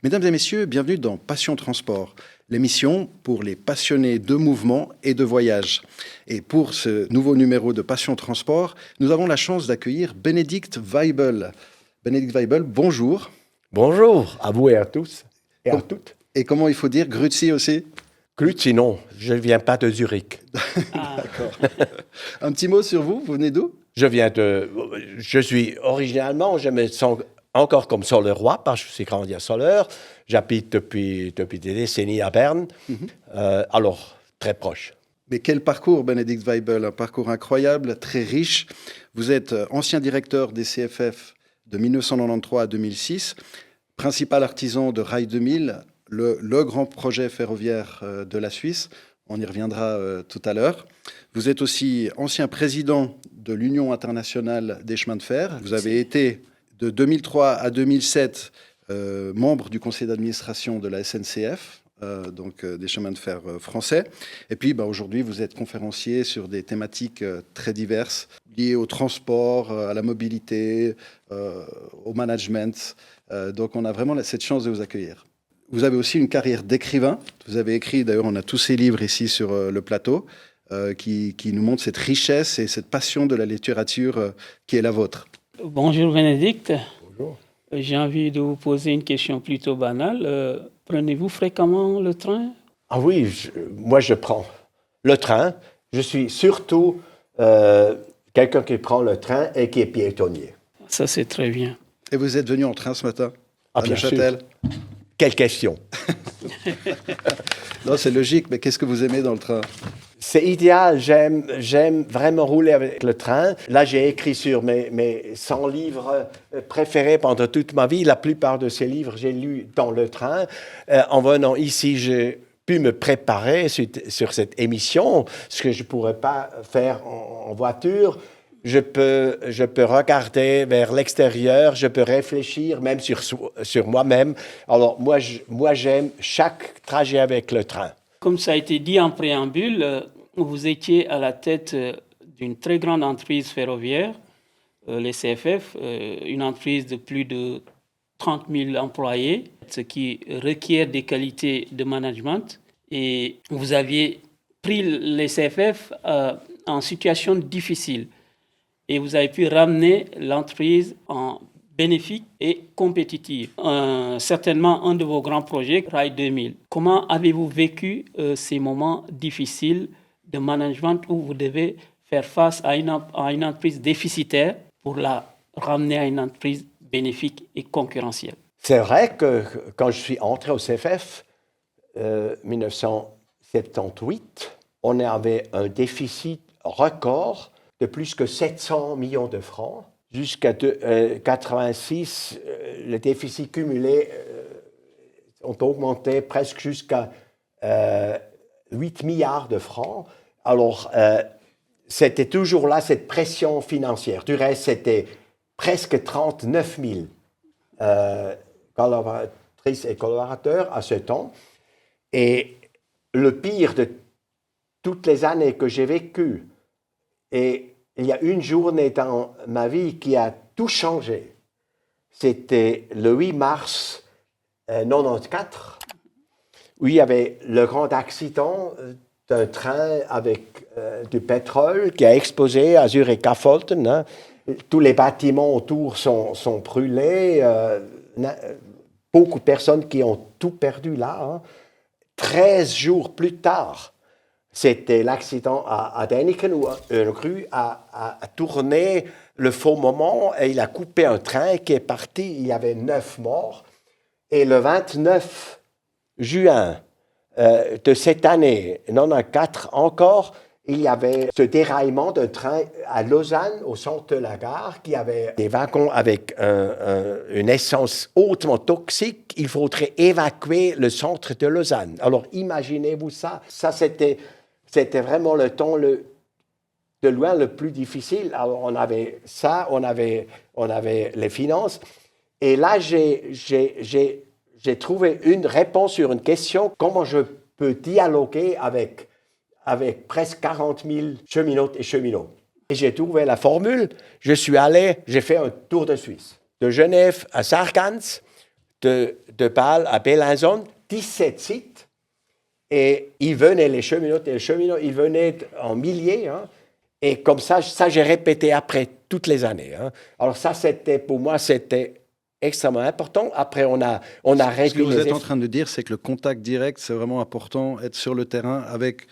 Mesdames et messieurs, bienvenue dans Passion Transport, l'émission pour les passionnés de mouvement et de voyage. Et pour ce nouveau numéro de Passion Transport, nous avons la chance d'accueillir Bénédicte Weibel. Bénédicte Weibel, bonjour. Bonjour à vous et à tous et à toutes. Et comment il faut dire Grüezi aussi? Grüezi, non, je ne viens pas de Zurich. D'accord. Un petit mot sur vous, vous venez d'où? Je suis originalement, je me sens encore comme Solerois, parce que je suis grandi à Soleure. J'habite depuis des décennies à Berne, alors très proche. Mais quel parcours, Bénédicte Weibel, un parcours incroyable, très riche. Vous êtes ancien directeur des CFF de 1993 à 2006, principal artisan de Rail 2000, le grand projet ferroviaire de la Suisse. On y reviendra tout à l'heure. Vous êtes aussi ancien président de l'Union internationale des chemins de fer. Vous avez été de 2003 à 2007 membre du conseil d'administration de la SNCF, donc des chemins de fer français. Et puis aujourd'hui, vous êtes conférencier sur des thématiques très diverses liées au transport, à la mobilité, au management. Donc on a vraiment cette chance de vous accueillir. Vous avez aussi une carrière d'écrivain. Vous avez écrit, d'ailleurs, on a tous ces livres ici sur le plateau, qui nous montrent cette richesse et cette passion de la littérature qui est la vôtre. Bonjour Bénédicte. Bonjour. J'ai envie de vous poser une question plutôt banale. Prenez-vous fréquemment le train? Ah oui, moi je prends le train. Je suis surtout quelqu'un qui prend le train et qui est piétonnier. Ça, c'est très bien. Et vous êtes venu en train ce matin à bien Neuchâtel? sûr. Quelle question? Non, c'est logique, mais qu'est-ce que vous aimez dans le train? C'est idéal, j'aime vraiment rouler avec le train. Là, j'ai écrit sur mes 100 livres préférés pendant toute ma vie. La plupart de ces livres, j'ai lus dans le train. En venant ici, j'ai pu me préparer sur cette émission, ce que je ne pourrais pas faire en voiture. Je peux regarder vers l'extérieur, je peux réfléchir même sur moi-même. Alors, moi, j'aime chaque trajet avec le train. Comme ça a été dit en préambule, vous étiez à la tête d'une très grande entreprise ferroviaire, les CFF, une entreprise de plus de 30 000 employés, ce qui requiert des qualités de management. Et vous aviez pris les CFF en situation difficile. Et vous avez pu ramener l'entreprise en bénéfique et compétitive. Certainement un de vos grands projets, Rail 2000. Comment avez-vous vécu ces moments difficiles de management où vous devez faire face à une entreprise déficitaire pour la ramener à une entreprise bénéfique et concurrentielle? C'est vrai que quand je suis entré au CFF, 1978, on avait un déficit record de plus que 700 millions de francs. Jusqu'à 1986, le déficit cumulé ont augmenté presque jusqu'à 8 milliards de francs. Alors, c'était toujours là cette pression financière. Du reste, c'était presque 39 000 collaboratrices et collaborateurs à ce temps. Et le pire de toutes les années que j'ai vécues, et il y a une journée dans ma vie qui a tout changé. C'était le 8 mars 1994, où il y avait le grand accident d'un train avec du pétrole qui a explosé à Zurich-Affolter. Hein. Tous les bâtiments autour sont brûlés. Beaucoup de personnes qui ont tout perdu là. Hein. 13 jours plus tard, c'était l'accident à Däniken où une grue a tourné le faux moment et il a coupé un train qui est parti. Il y avait 9 morts. Et le 29 juin de cette année, 1994 encore, il y avait ce déraillement d'un train à Lausanne, au centre de la gare, qui avait des wagons avec une essence hautement toxique. Il faudrait évacuer le centre de Lausanne. Alors imaginez-vous ça. Ça, c'était vraiment le temps de loin le plus difficile. Alors, on avait ça, on avait les finances. Et là, j'ai trouvé une réponse sur une question. Comment je peux dialoguer avec presque 40 000 cheminotes et cheminots? Et j'ai trouvé la formule. J'ai fait un tour de Suisse. De Genève à Sargans, de Bâle à Besançon, 17 sites. Et ils venaient, les cheminots, ils venaient en milliers. Hein, et comme ça, j'ai répété après toutes les années. Hein. Alors ça, pour moi, c'était extrêmement important. Après, on a réduit. Ce que vous êtes en train de dire, c'est que le contact direct, c'est vraiment important, être sur le terrain avec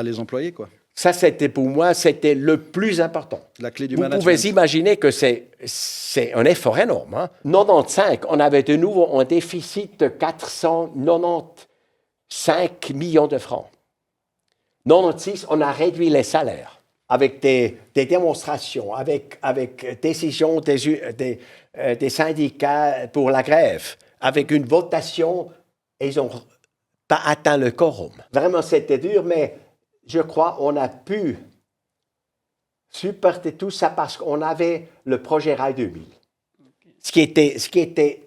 les employés, quoi. Ça, pour moi, c'était le plus important. La clé du Vous management. pouvez imaginer que c'est un effort énorme. Hein. 95, on avait de nouveau un déficit de 495 millions de francs. 96, on a réduit les salaires avec des démonstrations, avec décision des syndicats pour la grève, avec une votation, et ils n'ont pas atteint le quorum. Vraiment, c'était dur, mais je crois qu'on a pu supporter tout ça parce qu'on avait le projet Rail 2000.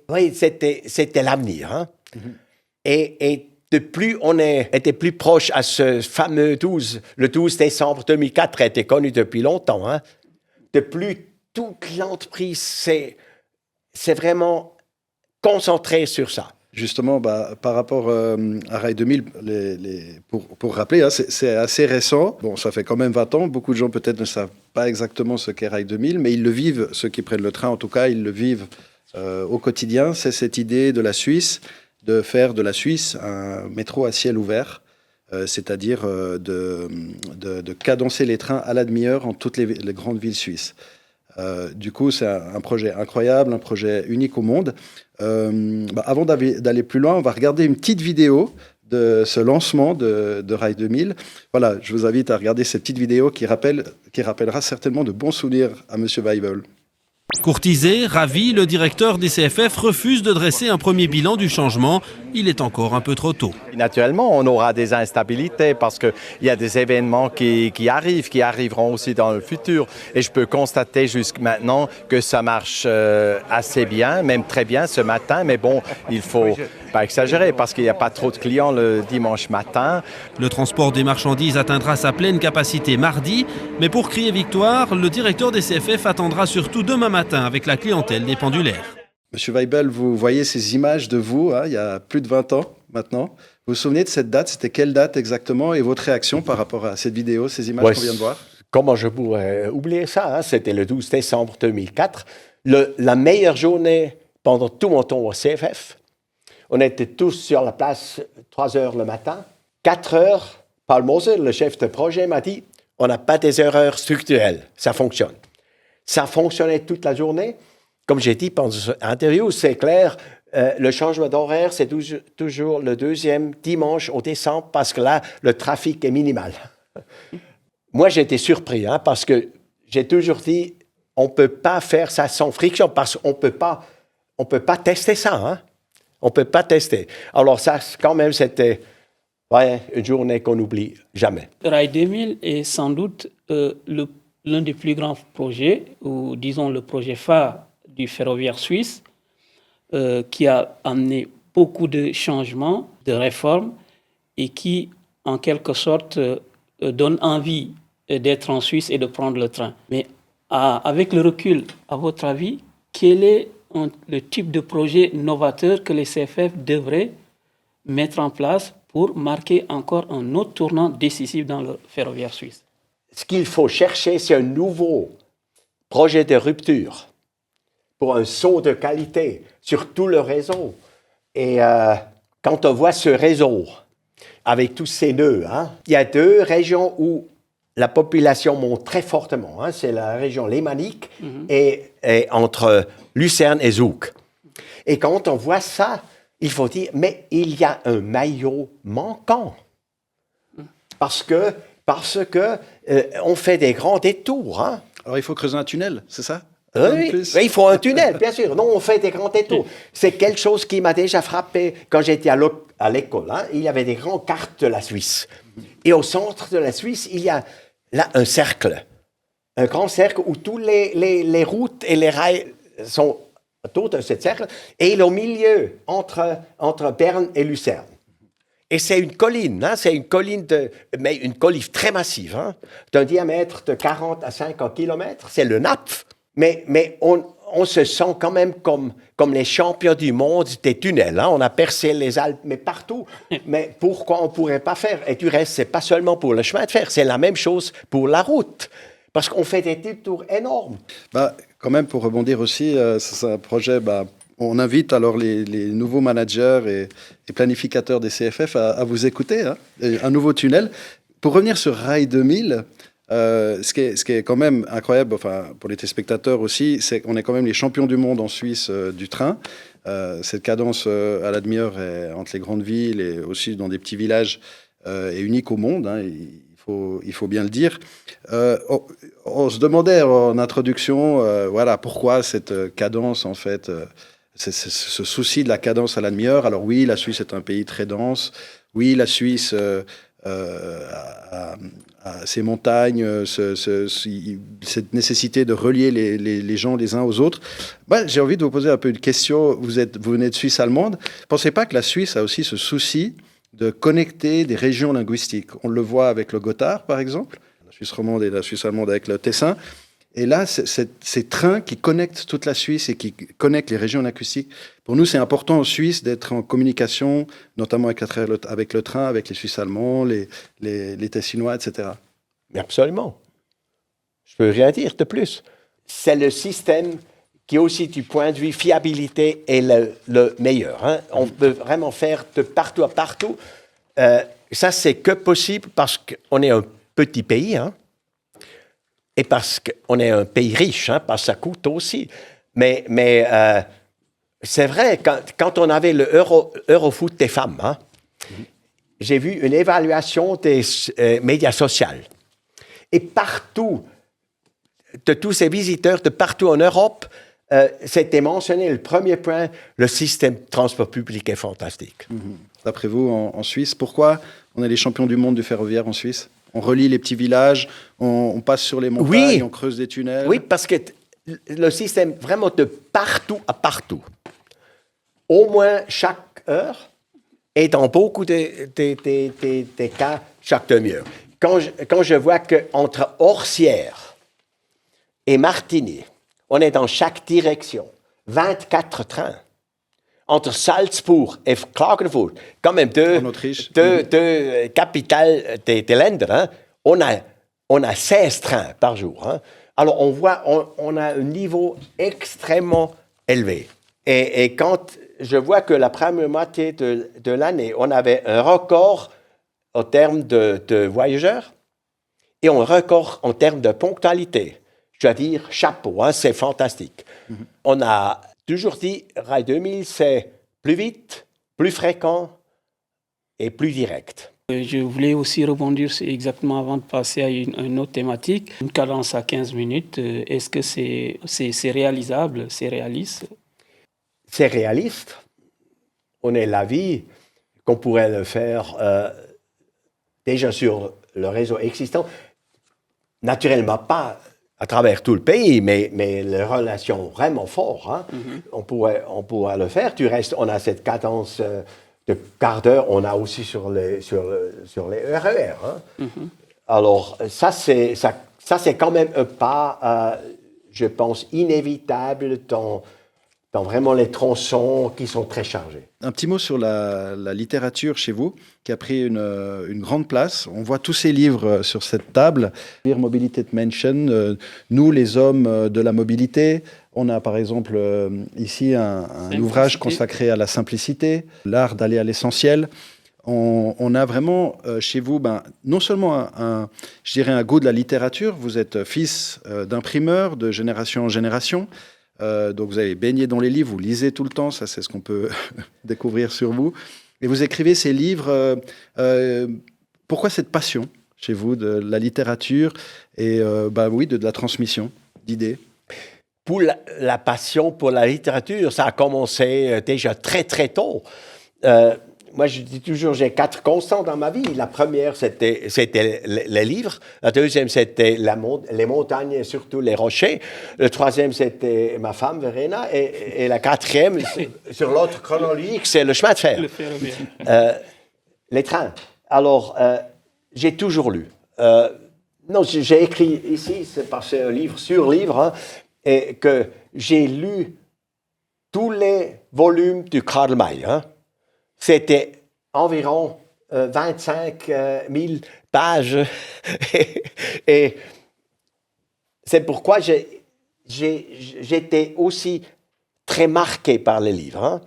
Oui, c'était l'avenir. Hein? Mm-hmm. Et de plus on était plus proche à ce fameux le 12 décembre 2004 a été connu depuis longtemps. Hein? De plus, toute l'entreprise s'est vraiment concentrée sur ça. Justement, par rapport à Rail 2000, pour rappeler, hein, c'est assez récent. Bon, ça fait quand même 20 ans. Beaucoup de gens peut-être ne savent pas exactement ce qu'est Rail 2000, mais ils le vivent, ceux qui prennent le train en tout cas, ils le vivent au quotidien. C'est cette idée de la Suisse, de faire de la Suisse un métro à ciel ouvert, c'est-à-dire de cadencer les trains à la demi-heure en toutes les grandes villes suisses. Du coup, c'est un projet incroyable, un projet unique au monde. Avant d'aller plus loin, on va regarder une petite vidéo de ce lancement de Rail 2000. Voilà, je vous invite à regarder cette petite vidéo qui rappellera certainement de bons souvenirs à M. Weibel. Courtisé, ravi, le directeur des CFF refuse de dresser un premier bilan du changement. Il est encore un peu trop tôt. Naturellement, on aura des instabilités parce qu'il y a des événements qui arriveront aussi dans le futur. Et je peux constater jusqu'à maintenant que ça marche assez bien, même très bien ce matin. Mais bon, il faut pas exagérer parce qu'il n'y a pas trop de clients le dimanche matin. Le transport des marchandises atteindra sa pleine capacité mardi. Mais pour crier victoire, le directeur des CFF attendra surtout demain matin avec la clientèle des pendulaires. Monsieur Weibel, vous voyez ces images de vous, hein, il y a plus de 20 ans maintenant. Vous vous souvenez de cette date? C'était quelle date exactement? Et votre réaction par rapport à cette vidéo, ces images qu'on vient de voir? Comment je pourrais oublier ça? Hein? C'était le 12 décembre 2004. La meilleure journée pendant tout mon temps au CFF. On était tous sur la place 3 heures le matin. 4 heures, Paul Moser, le chef de projet, m'a dit « On n'a pas des erreurs structurelles, ça fonctionne ». Ça fonctionnait toute la journée. Comme j'ai dit pendant cette interview, c'est clair, le changement d'horaire, c'est toujours le deuxième dimanche au décembre parce que là, le trafic est minimal. Moi, j'ai été surpris parce que j'ai toujours dit, on ne peut pas faire ça sans friction parce qu'on ne peut pas tester ça. Hein? On ne peut pas tester. Alors ça, quand même, c'était une journée qu'on n'oublie jamais. Rail 2000 est sans doute l'un des plus grands projets, ou disons le projet phare du ferroviaire suisse, qui a amené beaucoup de changements, de réformes, et qui, en quelque sorte, donne envie d'être en Suisse et de prendre le train. Mais avec le recul, à votre avis, quel est le type de projet novateur que les CFF devraient mettre en place pour marquer encore un autre tournant décisif dans le ferroviaire suisse? Ce qu'il faut chercher, c'est un nouveau projet de rupture pour un saut de qualité sur tout le réseau. Et quand on voit ce réseau, avec tous ces nœuds, il y a 2 régions où la population monte très fortement. C'est la région lémanique et entre Lucerne et Zug. Et quand on voit ça, il faut dire, mais il y a un maillot manquant. Parce que on fait des grands détours. Alors il faut creuser un tunnel, c'est ça? Oui, il faut un tunnel, bien sûr. Non, on fait des grands détours. C'est quelque chose qui m'a déjà frappé quand j'étais à l'école. Il y avait des grandes cartes de la Suisse. Et au centre de la Suisse, il y a là un cercle. Un grand cercle où tous les routes et les rails sont autour de ce cercle. Et au milieu, entre Berne et Lucerne. Et c'est une colline, c'est une colline mais une colline très massive, d'un diamètre de 40 à 50 km. C'est le Napf. Mais on se sent quand même comme les champions du monde des tunnels. Hein. On a percé les Alpes, mais partout. Mais pourquoi on ne pourrait pas faire? Et du reste, ce n'est pas seulement pour le chemin de fer, c'est la même chose pour la route. Parce qu'on fait des détours énormes. Quand même, pour rebondir aussi, c'est un projet... on invite alors les nouveaux managers et planificateurs des CFF à vous écouter. Hein, un nouveau tunnel. Pour revenir sur Rail 2000... ce qui est quand même incroyable, enfin, pour les téléspectateurs aussi, c'est qu'on est quand même les champions du monde en Suisse du train. Cette cadence à la demi-heure entre les grandes villes et aussi dans des petits villages est unique au monde, hein, il faut bien le dire. On se demandait en introduction pourquoi cette cadence, en fait, ce souci de la cadence à la demi-heure. Alors oui, la Suisse est un pays très dense. Oui, la Suisse... ces montagnes, cette nécessité de relier les gens les uns aux autres. J'ai envie de vous poser un peu une question. Vous venez de Suisse allemande. Ne pensez pas que la Suisse a aussi ce souci de connecter des régions linguistiques? On le voit avec le Gothard, par exemple, la Suisse romande et la Suisse allemande avec le Tessin. Et là, ces trains qui connectent toute la Suisse et qui connectent les régions linguistiques. Pour nous, c'est important en Suisse d'être en communication, notamment avec le train, avec les Suisses allemands, les Tessinois, etc. Mais absolument. Je ne peux rien dire de plus. C'est le système qui, aussi du point de vue fiabilité, est le meilleur. Hein. On peut vraiment faire de partout à partout. Ça, c'est que possible parce qu'on est un petit pays, hein. Et parce qu'on est un pays riche, hein, parce que ça coûte aussi. Mais c'est vrai, quand on avait le Eurofoot des femmes, hein, j'ai vu une évaluation des médias sociaux. Et partout, de tous ces visiteurs de partout en Europe, c'était mentionné le premier point, le système de transport public est fantastique. D'après vous, en Suisse, pourquoi on est les champions du monde du ferroviaire en Suisse? On relie les petits villages, on passe sur les montagnes, on creuse des tunnels. Oui, parce que le système, vraiment de partout à partout, au moins chaque heure, et dans beaucoup des cas, chaque demi-heure. Quand je vois qu'entre Orsières et Martigny, on est dans chaque direction, 24 trains. Entre Salzbourg et Klagenfurt, quand même deux capitales des Länder, hein, on a 16 trains par jour. Hein. Alors, on voit, on a un niveau extrêmement élevé. Et quand je vois que la première moitié de l'année, on avait un record en termes de voyageurs et un record en termes de ponctualité, je dois dire chapeau, hein, c'est fantastique. On a toujours dit, Rail 2000, c'est plus vite, plus fréquent et plus direct. Je voulais aussi rebondir exactement avant de passer à une autre thématique. Une cadence à 15 minutes, est-ce que c'est réalisable, c'est réaliste? C'est réaliste. On est l'avis qu'on pourrait le faire déjà sur le réseau existant. Naturellement pas à travers tout le pays, mais les relations vraiment fortes, hein, on pourrait le faire. Du reste, on a cette cadence de quart d'heure, on a aussi sur les RER. Hein. Alors, ça, c'est quand même un pas, je pense, inévitable dans vraiment les tronçons qui sont très chargés. Un petit mot sur la littérature chez vous, qui a pris une grande place. On voit tous ces livres sur cette table. Mobilitätsmenschen, nous les hommes de la mobilité. On a par exemple ici un ouvrage consacré à la simplicité, l'art d'aller à l'essentiel. On a vraiment chez vous, non seulement je dirais un goût de la littérature, vous êtes fils d'imprimeur de génération en génération. Donc vous avez baigné dans les livres, vous lisez tout le temps, ça c'est ce qu'on peut découvrir sur vous. Et vous écrivez ces livres. Pourquoi cette passion chez vous de la littérature et de la transmission d'idées? Pour la passion pour la littérature, ça a commencé déjà très très tôt. Moi, je dis toujours, j'ai 4 constants dans ma vie. La première, c'était les livres. La deuxième, c'était les montagnes et surtout les rochers. Le troisième, c'était ma femme, Verena. Et la quatrième, sur l'autre chronologique, c'est le chemin de fer. Le ferroviaire. Les trains. Alors, j'ai toujours lu. Non, j'ai écrit ici, c'est un livre sur livre. Hein, et que j'ai lu tous les volumes du Karl May. Hein. C'était environ 25 000 pages. Et c'est pourquoi j'étais aussi très marqué par les livres. Hein.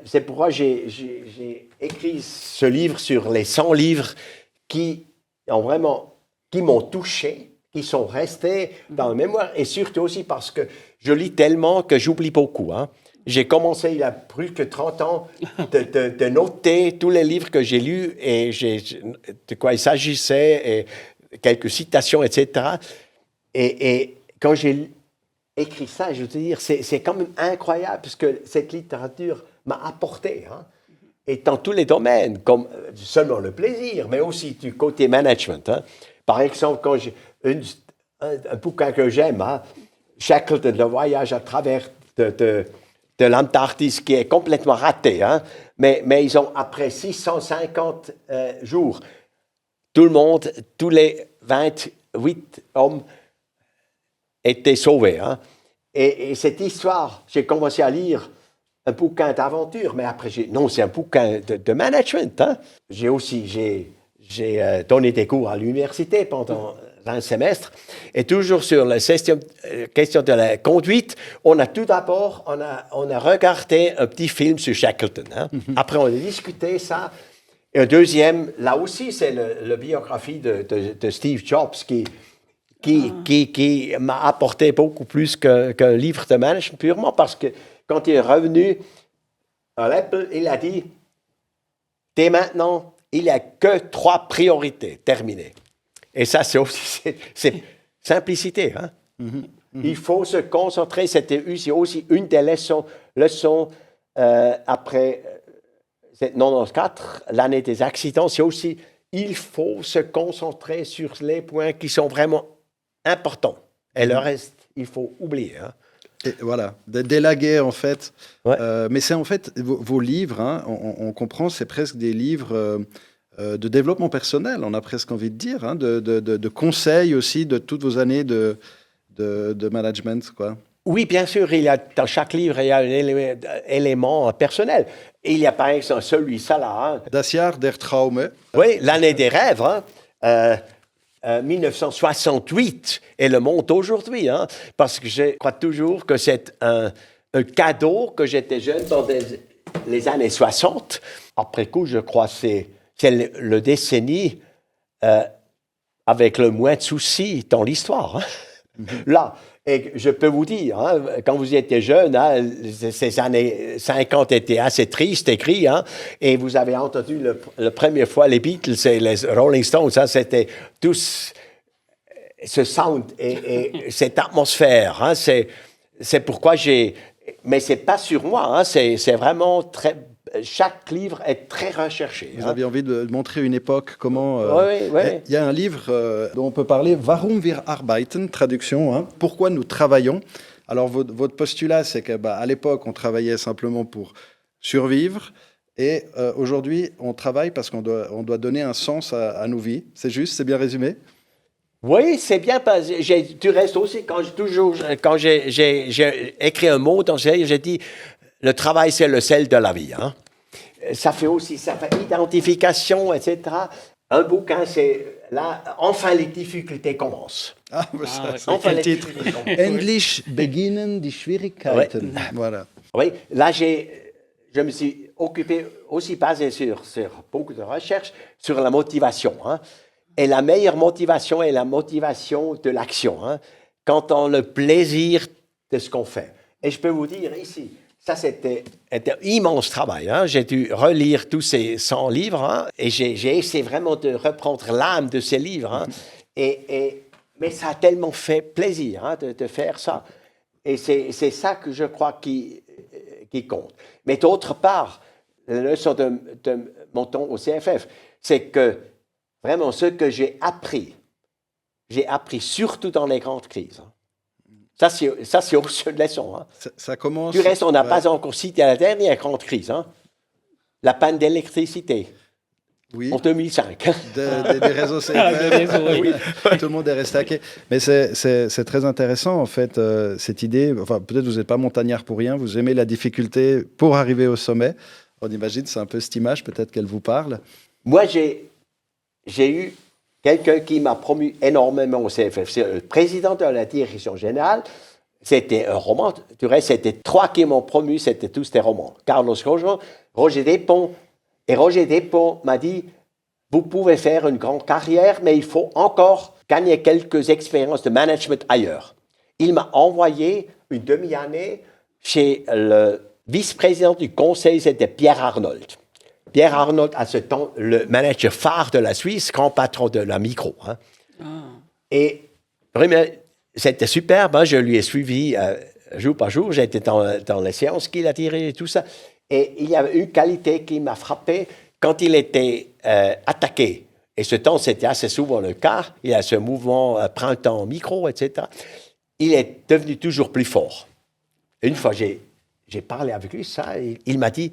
C'est pourquoi j'ai écrit ce livre sur les 100 livres qui m'ont touché, qui sont restés dans la mémoire, et surtout aussi parce que je lis tellement que j'oublie beaucoup. Hein. J'ai commencé il y a plus que 30 ans de noter tous les livres que j'ai lus et de quoi il s'agissait, et quelques citations, etc. Et quand j'ai écrit ça, je veux dire, c'est quand même incroyable parce que cette littérature m'a apporté, hein, et dans tous les domaines, comme seulement le plaisir, mais aussi du côté management. Hein. Par exemple, quand j'ai un bouquin que j'aime, hein, Shackleton, le voyage à travers de l'Antarctique, qui est complètement raté, hein, mais ils ont, après 650 jours, tout le monde, tous les 28 hommes étaient sauvés. Hein. Et cette histoire, j'ai commencé à lire un bouquin d'aventure, mais après, c'est un bouquin de management. Hein. J'ai donné des cours à l'université pendant 20 semestres, et toujours sur la question de la conduite, on a regardé un petit film sur Shackleton. Hein. Après, on a discuté ça. Et un deuxième, là aussi, c'est la biographie de Steve Jobs qui m'a apporté beaucoup plus qu'un livre de management, purement parce que quand il est revenu à l'Apple, il a dit « Dès maintenant, il n'y a que 3 priorités terminées. » Et ça, c'est simplicité. Hein? Il faut se concentrer. C'était aussi une des leçons après 94, l'année des accidents. C'est aussi, il faut se concentrer sur les points qui sont vraiment importants. Et le reste, il faut oublier. Hein? Et voilà, d'élaguer en fait. Ouais. Mais c'est en fait vos livres, hein, on comprend, c'est presque des livres de développement personnel, on a presque envie de dire, hein, de conseils aussi de toutes vos années de management, quoi. Oui, bien sûr, dans chaque livre, il y a un élément personnel. Il y a par exemple celui-là, hein. Das Jahr der Traume. Oui, l'année des rêves, hein. 1968 et le monde aujourd'hui, hein, parce que je crois toujours que c'est un cadeau que j'étais jeune dans les années 60. Après coup, je crois que c'est le décennie avec le moins de soucis dans l'histoire. Hein. Là, et je peux vous dire, hein, quand vous étiez jeune, hein, ces années 50 étaient assez tristes, écrits, hein, et vous avez entendu la première fois les Beatles et les Rolling Stones, hein, c'était tous ce sound et cette atmosphère. Hein, c'est pourquoi mais c'est pas sur moi, hein, c'est vraiment très. Chaque livre est très recherché. Vous avez envie de montrer une époque, comment... Oui. Il y a un livre dont on peut parler, Warum wir arbeiten, traduction, hein, pourquoi nous travaillons. Alors, votre postulat, c'est qu'à l'époque, on travaillait simplement pour survivre, et aujourd'hui, on travaille parce qu'on doit donner un sens à nos vies. C'est juste, c'est bien résumé? Oui, c'est bien. Tu restes aussi, quand j'ai écrit un mot dans ce livre, j'ai dit, le travail, c'est le sel de la vie. Hein. Ça fait identification, etc. Un bouquin, c'est là, enfin les difficultés commencent. Ah, ça, c'est enfin quel titre? Endlich beginnen die Schwierigkeiten. Ouais. Voilà. Oui, là, je me suis occupé aussi, basé sur beaucoup de recherches, sur la motivation. Hein. Et la meilleure motivation est la motivation de l'action. Hein, quand on a le plaisir de ce qu'on fait. Et je peux vous dire ici, ça, c'était un immense travail. Hein. J'ai dû relire tous ces 100 livres, hein, et j'ai essayé vraiment de reprendre l'âme de ces livres. Hein, mais ça a tellement fait plaisir, hein, de faire ça. Et c'est ça que je crois qui compte. Mais d'autre part, la leçon de mon temps au CFF, c'est que vraiment ce que j'ai appris surtout dans les grandes crises. Hein. Ça, c'est aussi une leçon. Hein. Ça commence... Du reste, on n'a pas encore cité la dernière grande crise, hein, la panne d'électricité. Oui. En 2005. Des réseaux CFF. Des réseaux, oui. Tout le monde est resté hacké. Mais c'est très intéressant, en fait, cette idée. Enfin, peut-être vous n'êtes pas montagnard pour rien. Vous aimez la difficulté pour arriver au sommet. On imagine, c'est un peu cette image, peut-être qu'elle vous parle. Moi, j'ai eu quelqu'un qui m'a promu énormément au CFF. C'est le président de la direction générale. C'était un roman. Du reste, c'était 3 qui m'ont promu. C'était tous des romans. Carlos Rojo, Roger Despons. Et Roger Despons m'a dit, vous pouvez faire une grande carrière, mais il faut encore gagner quelques expériences de management ailleurs. Il m'a envoyé une demi-année chez le vice-président du conseil, c'était Pierre Arnold. Pierre Arnold, à ce temps, le manager phare de la Suisse, grand patron de la micro. Hein. Et vraiment, c'était superbe. Hein. Je lui ai suivi jour par jour. J'étais dans les séances qu'il a tirées et tout ça. Et il y avait une qualité qui m'a frappé quand il était attaqué. Et ce temps, c'était assez souvent le cas. Il y a ce mouvement printemps micro, etc. Il est devenu toujours plus fort. Une fois, j'ai parlé avec lui, ça, et il m'a dit,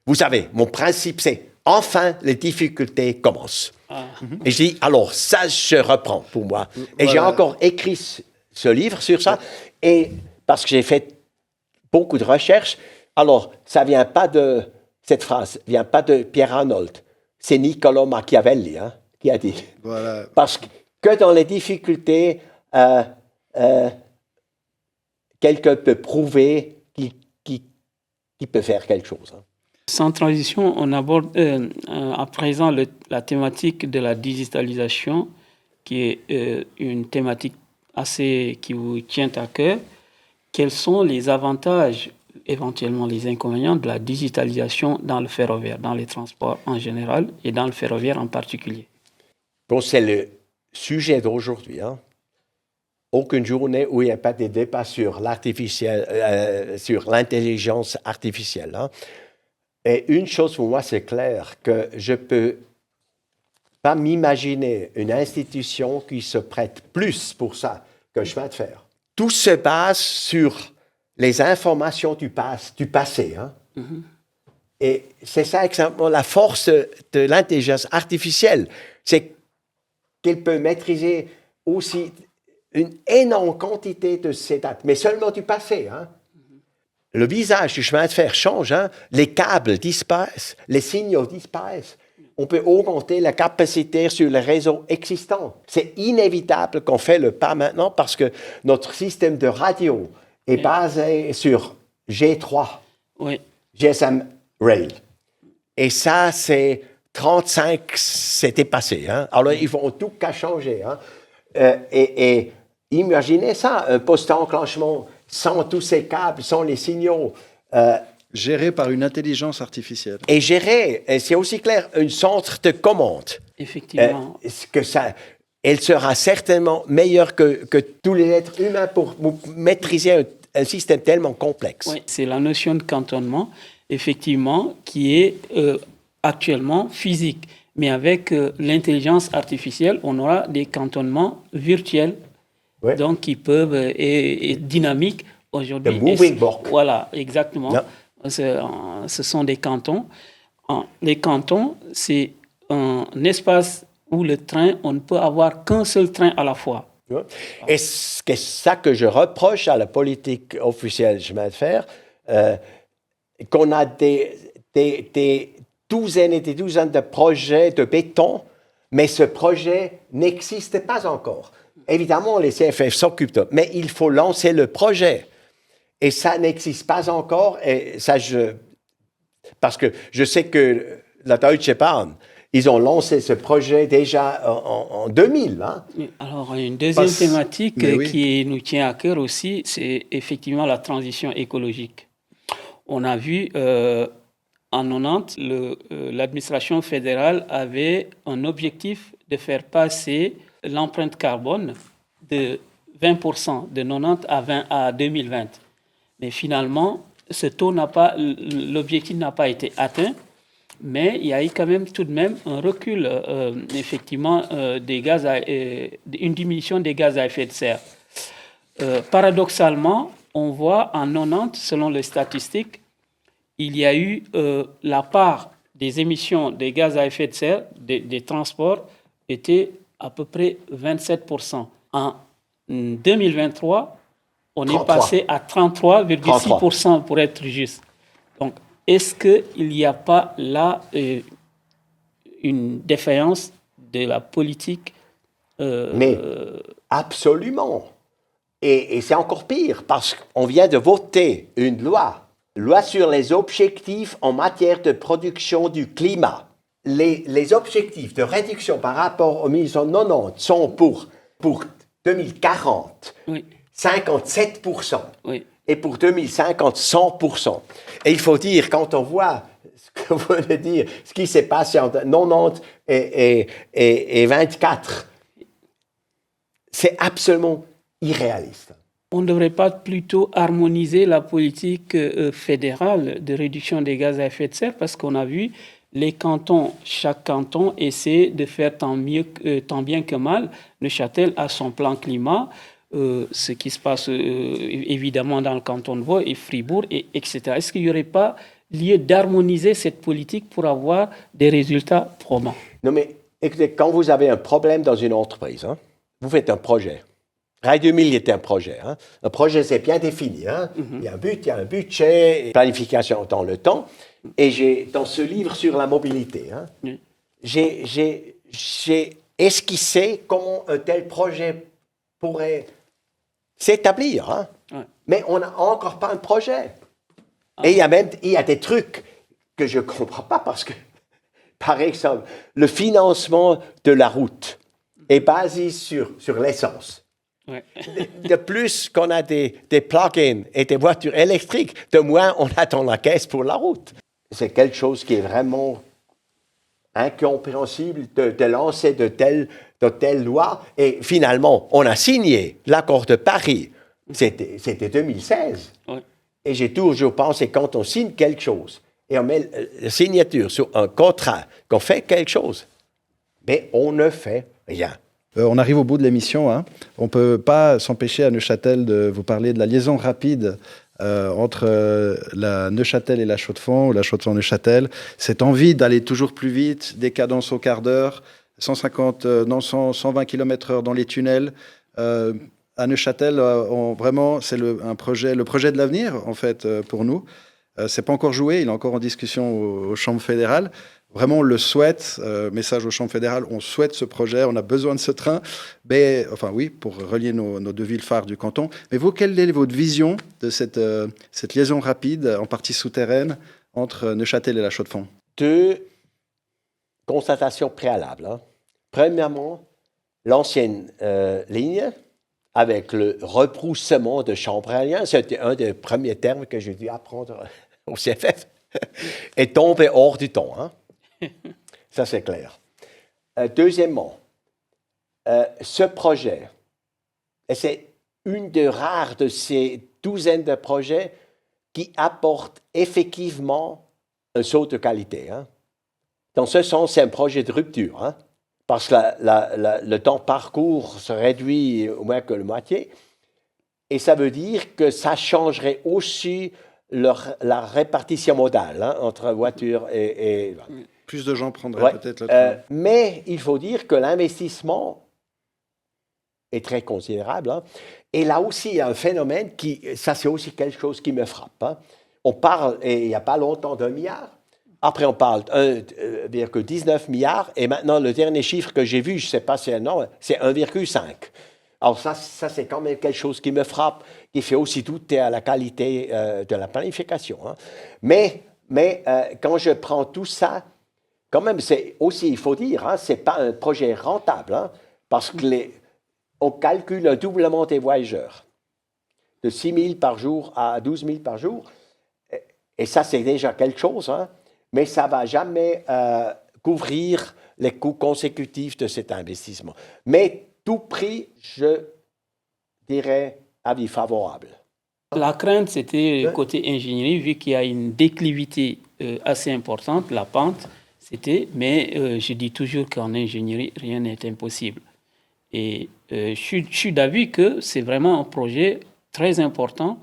vous savez, mon principe, c'est enfin les difficultés commencent. Et j'ai dit, alors ça, je reprends pour moi. Et j'ai encore écrit ce livre sur ça, et parce que j'ai fait beaucoup de recherches. Alors, ça vient pas de, cette phrase vient pas de Pierre Arnold, c'est Niccolò Machiavelli qui a dit. Voilà. Parce que dans les difficultés, quelqu'un peut prouver qu'il peut faire quelque chose. Sans transition, on aborde à présent la thématique de la digitalisation, qui est une thématique qui vous tient à cœur. Quels sont les avantages, éventuellement les inconvénients de la digitalisation dans le ferroviaire, dans les transports en général et dans le ferroviaire en particulier? Bon, c'est le sujet d'aujourd'hui. Aucune journée où il n'y a pas de débat sur sur l'intelligence artificielle. Et une chose pour moi, c'est clair, que je ne peux pas m'imaginer une institution qui se prête plus pour ça qu'un chemin de fer. Tout se base sur les informations du passé. Et c'est ça exactement la force de l'intelligence artificielle. C'est qu'elle peut maîtriser aussi une énorme quantité de ces dates, mais seulement du passé. Le visage du chemin de fer change, les câbles disparaissent, les signaux disparaissent. On peut augmenter la capacité sur le réseau existant. C'est inévitable qu'on fait le pas maintenant parce que notre système de radio est basé sur G3, GSM Rail. Et ça, c'est 35, c'était passé. Alors, ils vont tout cas changer. Et imaginez ça, un poste d'enclenchement sans tous ces câbles, sans les signaux. Géré par une intelligence artificielle. Et géré, et c'est aussi clair, un centre de commande. Effectivement. Elle sera certainement meilleure que tous les êtres humains pour maîtriser un système tellement complexe. Oui, c'est la notion de cantonnement, effectivement, qui est actuellement physique. Mais avec l'intelligence artificielle, on aura des cantonnements virtuels, donc qui peuvent être dynamiques aujourd'hui. The moving block. Voilà, exactement. Yeah. Ce sont des cantons. Les cantons, c'est un espace où le train, on ne peut avoir qu'un seul train à la fois. Et c'est ça que je reproche à la politique officielle de chemin de fer, qu'on a des douzaines et des douzaines de projets de béton, mais ce projet n'existe pas encore. Évidemment, les CFF s'occupent de, mais il faut lancer le projet. Et ça n'existe pas encore. Et ça, parce que je sais que la Deutsche Bahn, ils ont lancé ce projet déjà en 2000. Alors, une deuxième thématique qui nous tient à cœur aussi, c'est effectivement la transition écologique. On a vu en 90, l'administration fédérale avait un objectif de faire passer l'empreinte carbone de 20% de 90 à 2020. Mais finalement, l'objectif n'a pas été atteint, mais il y a eu quand même tout de même un recul, effectivement, une diminution des gaz à effet de serre. Paradoxalement, on voit en 90, selon les statistiques, il y a eu la part des émissions de gaz à effet de serre des transports était à peu près 27%. En 2023, on 33. est passé à 33,6% pour être juste. Donc, est-ce qu'il n'y a pas là une défaillance de la politique Mais absolument. Et c'est encore pire parce qu'on vient de voter une loi sur les objectifs en matière de production du climat. Les objectifs de réduction par rapport aux 1990 sont pour 2040, oui. 57%. Oui. Et pour 2050, 100%. Et il faut dire, quand on voit ce que vous venez de dire, ce qui s'est passé entre 90 et 24, c'est absolument irréaliste. On ne devrait pas plutôt harmoniser la politique fédérale de réduction des gaz à effet de serre parce qu'on a vu les cantons, chaque canton essaie de faire tant bien que mal. Neuchâtel a son plan climat, ce qui se passe évidemment dans le canton de Vaud et Fribourg, etc. Est-ce qu'il n'y aurait pas lieu d'harmoniser cette politique pour avoir des résultats probants? Non mais écoutez, quand vous avez un problème dans une entreprise, hein, vous faites un projet. Rail 2000 était un projet. Hein. Un projet, c'est bien défini. Hein. Il y a un but, il y a un budget, planification dans le temps. Et j'ai, dans ce livre sur la mobilité, hein, j'ai esquissé comment un tel projet pourrait s'établir. Hein. Ouais. Mais on n'a encore pas un projet. Et il y a des trucs que je ne comprends pas parce que, par exemple, le financement de la route est basé sur l'essence. Ouais. De plus qu'on a des plug-ins et des voitures électriques, de moins on attend la caisse pour la route. C'est quelque chose qui est vraiment incompréhensible de lancer de telles lois. Et finalement, on a signé l'accord de Paris. C'était 2016. Ouais. Et j'ai toujours pensé, quand on signe quelque chose et on met la signature sur un contrat, qu'on fait quelque chose, mais on ne fait rien. On arrive au bout de l'émission. Hein. On ne peut pas s'empêcher à Neuchâtel de vous parler de la liaison rapide entre la Neuchâtel et la Chaux-de-Fonds, ou la Chaux-de-Fonds-Neuchâtel. Cette envie d'aller toujours plus vite, des cadences au quart d'heure, 120 km/h dans les tunnels. À Neuchâtel, vraiment, c'est le projet de l'avenir, en fait, pour nous. C'est pas encore joué, il est encore en discussion aux chambres fédérales. Vraiment, on le souhaite. Message aux chambres fédérales, on souhaite ce projet, on a besoin de ce train. Mais, enfin oui, pour relier nos deux villes phares du canton. Mais vous, quelle est votre vision de cette liaison rapide, en partie souterraine, entre Neuchâtel et la Chaux-de-Fonds? Deux constatations préalables. Hein. Premièrement, l'ancienne ligne, avec le rebroussement de Chambralien, c'était un des premiers termes que j'ai dû apprendre au CFF, est tombé hors du temps. Hein. Ça, c'est clair. Deuxièmement, ce projet, et c'est une des rares de ces douzaines de projets qui apportent effectivement un saut de qualité. Hein. Dans ce sens, c'est un projet de rupture, hein, parce que le temps parcours se réduit au moins que la moitié, et ça veut dire que ça changerait aussi la répartition modale hein, entre voiture et... Plus de gens prendraient peut-être le train. Mais il faut dire que l'investissement est très considérable. Hein. Et là aussi, il y a un phénomène ça c'est aussi quelque chose qui me frappe. Hein. On parle, et il n'y a pas longtemps, d'1 milliard. Après, on parle de 1,19 milliard. Et maintenant, le dernier chiffre que j'ai vu, je ne sais pas si c'est un nom, c'est 1,5. Alors ça, c'est quand même quelque chose qui me frappe, qui fait aussi douter à la qualité de la planification. Hein. Mais quand je prends tout ça, quand même, c'est aussi, il faut dire, hein, ce n'est pas un projet rentable, hein, parce qu'on calcule un doublement des voyageurs, de 6 000 par jour à 12 000 par jour, et ça, c'est déjà quelque chose, hein, mais ça ne va jamais couvrir les coûts consécutifs de cet investissement. Mais tout prix, je dirais, avis favorable. La crainte, c'était côté ingénierie, vu qu'il y a une déclivité assez importante, la pente, mais je dis toujours qu'en ingénierie, rien n'est impossible. Et je suis d'avis que c'est vraiment un projet très important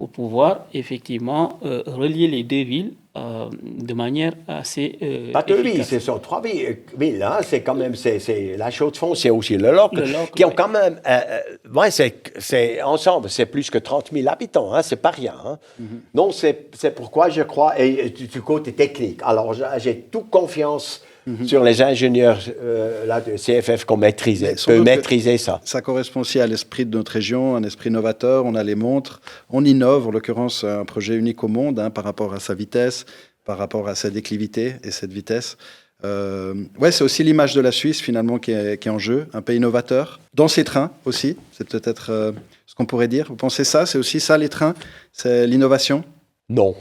pour pouvoir effectivement relier les deux villes de manière assez Pas deux villes, efficace. ce sont 3 villes. Hein? C'est quand même c'est la Chaux-de-Fonds, c'est aussi le Loc, qui ont quand même, c'est ensemble, c'est plus que 30 000 habitants, hein? C'est pas rien. Hein? Donc c'est pourquoi je crois, et du côté technique, alors j'ai toute confiance sur les ingénieurs là, de CFF qu'on peut maîtriser ça. Ça correspond aussi à l'esprit de notre région, un esprit novateur. On a les montres, on innove, en l'occurrence un projet unique au monde par rapport à sa vitesse, par rapport à sa déclivité et cette vitesse. C'est aussi l'image de la Suisse finalement qui est en jeu, un pays novateur. Dans ses trains aussi, c'est peut-être ce qu'on pourrait dire. Vous pensez ça? C'est aussi ça les trains? C'est l'innovation? Non.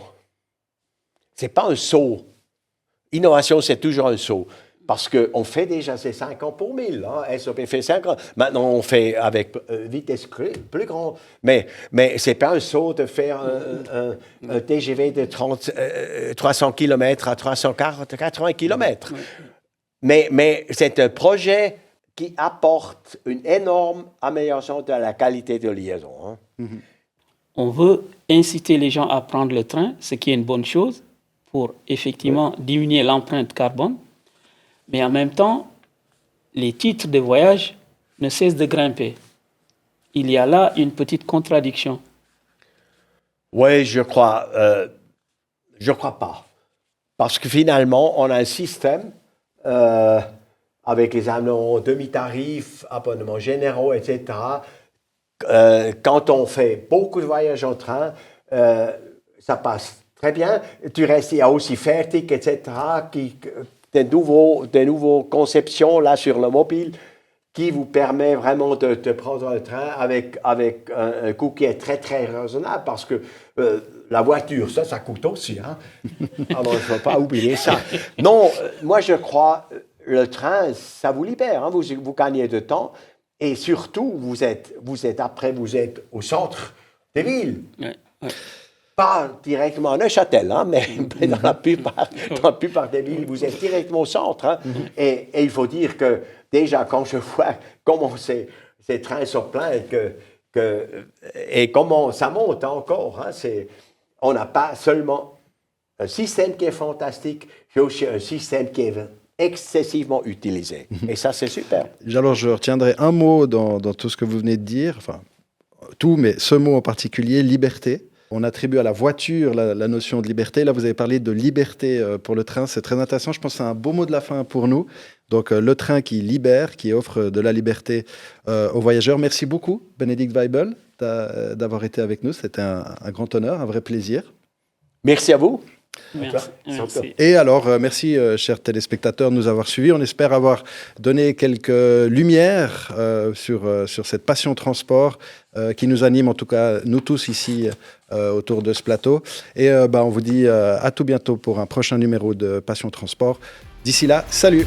C'est pas un saut. Innovation, c'est toujours un saut. Parce qu'on fait déjà ces 50 pour 1000. Hein. SOP fait 50. Maintenant, on fait avec vitesse plus grande. Mais ce n'est pas un saut de faire un TGV de 300 km à 380 km. Mais c'est un projet qui apporte une énorme amélioration de la qualité de liaison. Hein. On veut inciter les gens à prendre le train, ce qui est une bonne chose, pour effectivement diminuer l'empreinte carbone. Mais en même temps, les titres de voyage ne cessent de grimper. Il y a là une petite contradiction. Oui, je crois pas. Parce que finalement, on a un système avec les abonnements demi-tarifs, abonnements généraux, etc. Quand on fait beaucoup de voyages en train, ça passe très bien. Il y a aussi Fertig, etc., des nouveaux conceptions là sur le mobile qui vous permet vraiment de prendre le train avec un coût qui est très, très raisonnable parce que la voiture, ça coûte aussi. Hein? Alors, il ne faut pas oublier ça. Non, moi, je crois, le train, ça vous libère. Hein? Vous gagnez de temps et surtout, vous êtes au centre des villes. Ouais. Pas directement à Neuchâtel, hein, mais dans la plupart des villes, vous êtes directement au centre. Hein, et il faut dire que déjà, quand je vois comment ces trains sont pleins et comment ça monte encore, hein, on n'a pas seulement un système qui est fantastique, mais aussi un système qui est excessivement utilisé. Et ça, c'est super. Alors, je retiendrai un mot dans tout ce que vous venez de dire, enfin, tout, mais ce mot en particulier, liberté. On attribue à la voiture la notion de liberté. Là, vous avez parlé de liberté pour le train. C'est très intéressant. Je pense que c'est un beau mot de la fin pour nous. Donc, le train qui libère, qui offre de la liberté aux voyageurs. Merci beaucoup, Benedikt Weibel, d'avoir été avec nous. C'était un grand honneur, un vrai plaisir. Merci à vous. Merci. Et alors, merci, chers téléspectateurs, de nous avoir suivis. On espère avoir donné quelques lumières sur cette passion transport qui nous anime, en tout cas, nous tous ici, autour de ce plateau. Et on vous dit à tout bientôt pour un prochain numéro de Passion Transport. D'ici là, salut!